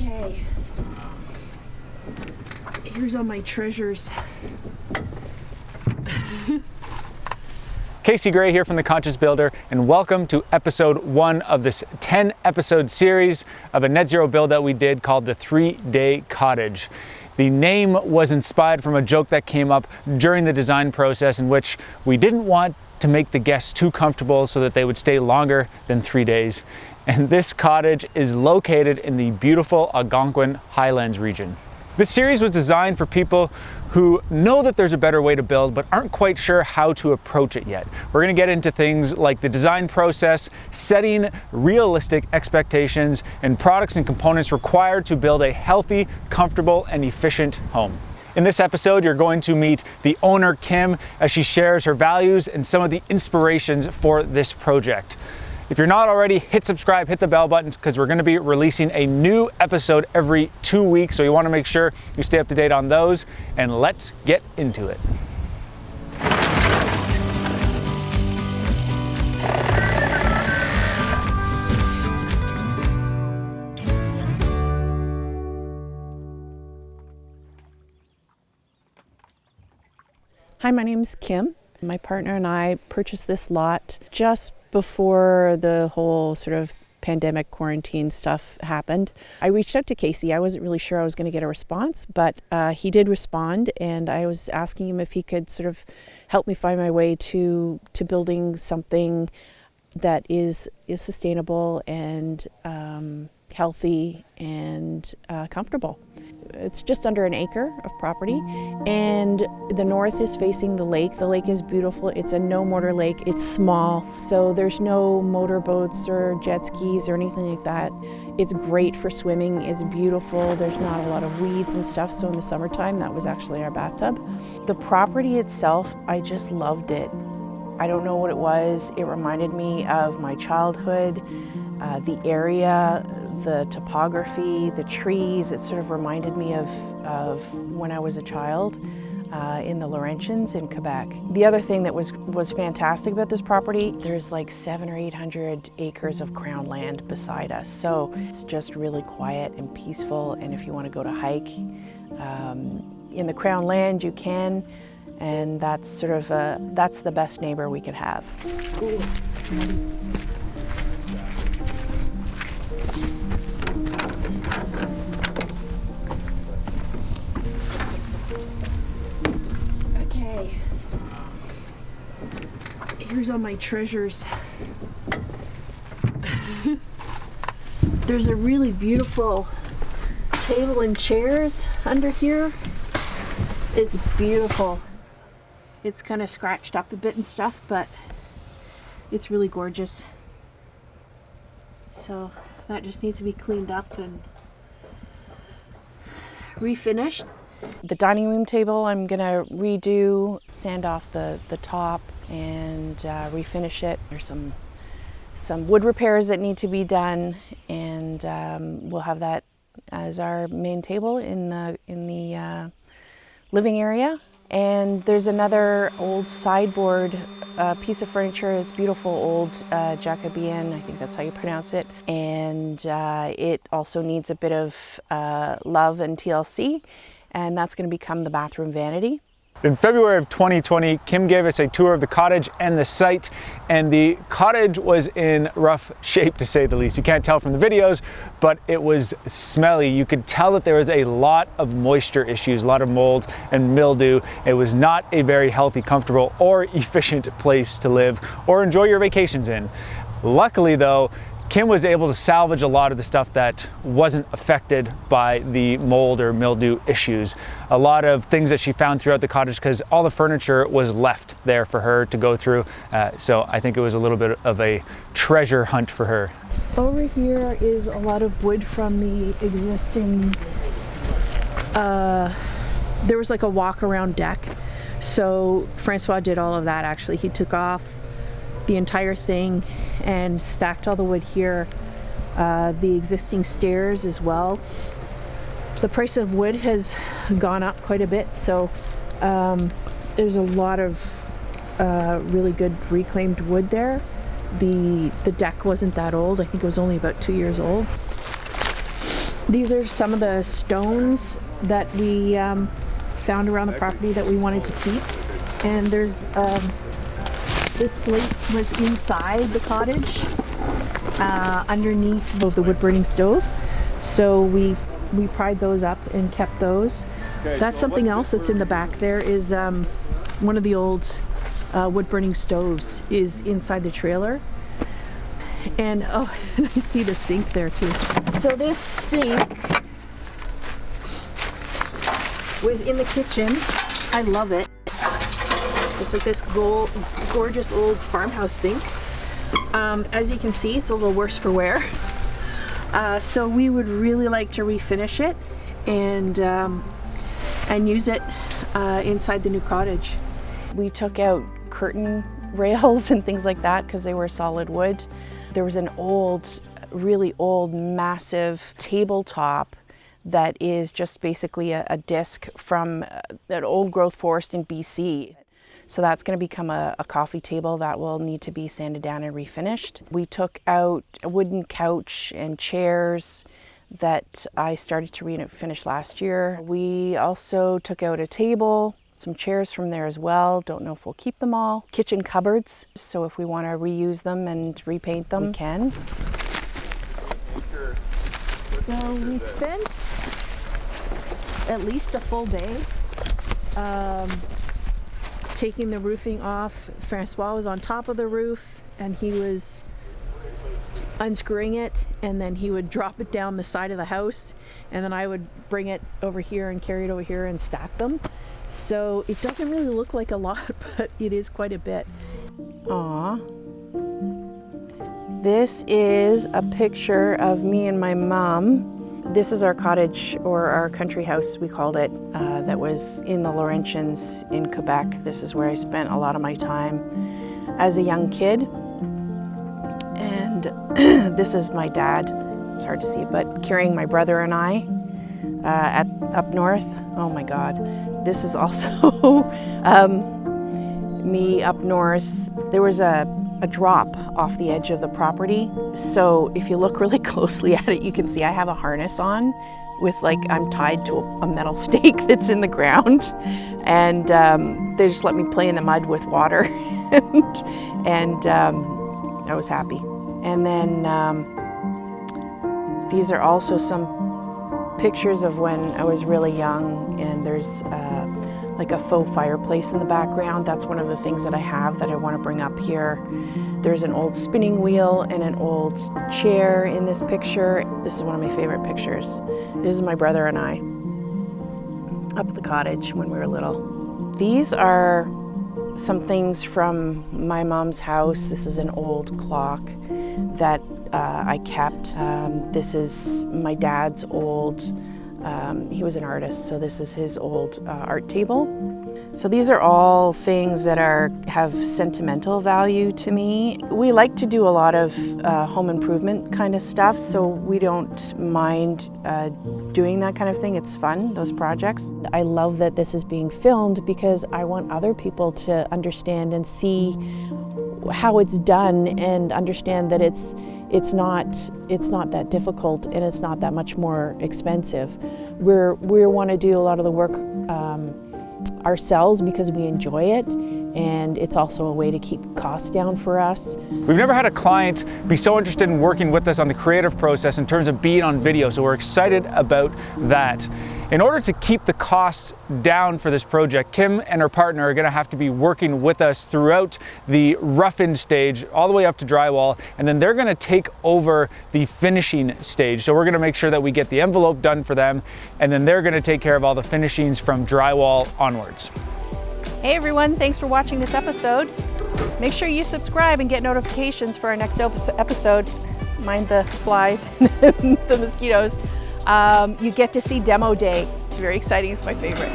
Okay, here's all my treasures. Casey Gray here from the Conscious Builder, and welcome to episode 1 of this 10-episode series of a net zero build that we did called the 3-Day Cottage. The name was inspired from a joke that came up during the design process, in which we didn't want to make the guests too comfortable so that they would stay longer than 3 days. And this cottage is located in the beautiful Algonquin Highlands region. This series was designed for people who know that there's a better way to build but aren't quite sure how to approach it yet. We're going to get into things like the design process, setting realistic expectations, and products and components required to build a healthy, comfortable, and efficient home. In this episode, you're going to meet the owner, Kim, as she shares her values and some of the inspirations for this project. If you're not already, hit subscribe, hit the bell button, because we're going to be releasing a new episode every 2 weeks, so you want to make sure you stay up to date on those, and let's get into it. Hi, my name's Kim. My partner and I purchased this lot just before the whole sort of pandemic quarantine stuff happened. I reached out to Casey. I wasn't really sure I was going to get a response, but he did respond, and I was asking him if he could sort of help me find my way to building something that is sustainable and healthy and comfortable. It's just under an acre of property, and the north is facing the lake. The lake is beautiful. It's a no-motor lake. It's small, so there's no motorboats or jet skis or anything like that. It's great for swimming. It's beautiful. There's not a lot of weeds and stuff, so in the summertime, that was actually our bathtub. The property itself, I just loved it. I don't know what it was. It reminded me of my childhood, the area, the topography, the trees. It sort of reminded me of when I was a child in the Laurentians in Quebec. The other thing that was fantastic about this property, there's like 700 or 800 acres of crown land beside us. So it's just really quiet and peaceful. And if you want to go to hike in the crown land, you can. And that's sort of that's the best neighbor we could have. Ooh. Okay, here's all my treasures. There's a really beautiful table and chairs under here. It's beautiful. It's kind of scratched up a bit and stuff, but it's really gorgeous. So that just needs to be cleaned up and refinished. The dining room table, I'm gonna redo, sand off the top and refinish it. There's some wood repairs that need to be done, and we'll have that as our main table in the living area. And there's another old sideboard piece of furniture. It's beautiful old Jacobean, I think that's how you pronounce it. And it also needs a bit of love and TLC, and that's going to become the bathroom vanity. In February of 2020, Kim gave us a tour of the cottage and the site, and the cottage was in rough shape, to say the least. You can't tell from the videos, but it was smelly. You could tell that there was a lot of moisture issues, a lot of mold and mildew. It was not a very healthy, comfortable, or efficient place to live or enjoy your vacations in. Luckily though, Kim was able to salvage a lot of the stuff that wasn't affected by the mold or mildew issues. A lot of things that she found throughout the cottage, because all the furniture was left there for her to go through. So I think it was a little bit of a treasure hunt for her. Over here is a lot of wood from the existing, there was like a walk around deck. So Francois did all of that actually. He took off the entire thing and stacked all the wood here. The existing stairs as well. The price of wood has gone up quite a bit, so there's a lot of really good reclaimed wood there. The deck wasn't that old. I think it was only about 2 years old. These are some of the stones that we found around the property that we wanted to keep. And there's this slate was inside the cottage, underneath the wood burning stove. So we pried those up and kept those. That's something else that's in the back there is one of the old wood burning stoves is inside the trailer. And oh, and I see the sink there too. So this sink was in the kitchen. I love it. It's like this gorgeous old farmhouse sink. As you can see, it's a little worse for wear. So we would really like to refinish it and use it inside the new cottage. We took out curtain rails and things like that because they were solid wood. There was an old, really old, massive tabletop that is just basically a disc from an old growth forest in BC. So that's going to become a coffee table that will need to be sanded down and refinished. We took out a wooden couch and chairs that I started to refinish last year. We also took out a table, some chairs from there as well. Don't know if we'll keep them all. Kitchen cupboards, so if we want to reuse them and repaint them, we can. So we spent at least a full day taking the roofing off. Francois was on top of the roof and he was unscrewing it, and then he would drop it down the side of the house, and then I would bring it over here and carry it over here and stack them. So it doesn't really look like a lot, but it is quite a bit. Aw. This is a picture of me and my mom. This is our cottage, or our country house, we called it, that was in the Laurentians in Quebec. This is where I spent a lot of my time as a young kid. And this is my dad, it's hard to see, but carrying my brother and I up north. Oh my God. This is also me up north. There was a drop off the edge of the property. So if you look really closely at it, you can see I have a harness on with, like, I'm tied to a metal stake that's in the ground. And they just let me play in the mud with water. and I was happy. And then these are also some pictures of when I was really young, and there's like a faux fireplace in the background. That's one of the things that I have that I want to bring up here. There's an old spinning wheel and an old chair in this picture. This is one of my favorite pictures. This is my brother and I up at the cottage when we were little. These are some things from my mom's house. This is an old clock that I kept. This is my dad's old, he was an artist, so this is his old art table. So these are all things that have sentimental value to me. We like to do a lot of home improvement kind of stuff, so we don't mind doing that kind of thing. It's fun, those projects. I love that this is being filmed because I want other people to understand and see how it's done and understand that it's not that difficult and it's not that much more expensive. We want to do a lot of the work ourselves because we enjoy it, and it's also a way to keep costs down for us. We've never had a client be so interested in working with us on the creative process in terms of being on video, so we're excited about that. In order to keep the costs down for this project, Kim and her partner are going to have to be working with us throughout the rough-in stage all the way up to drywall, and then they're going to take over the finishing stage. So we're going to make sure that we get the envelope done for them, and then they're going to take care of all the finishings from drywall onwards. Hey everyone, thanks for watching this episode. Make sure you subscribe and get notifications for our next episode. Mind the flies and the mosquitoes. You get to see demo day. It's very exciting, it's my favorite.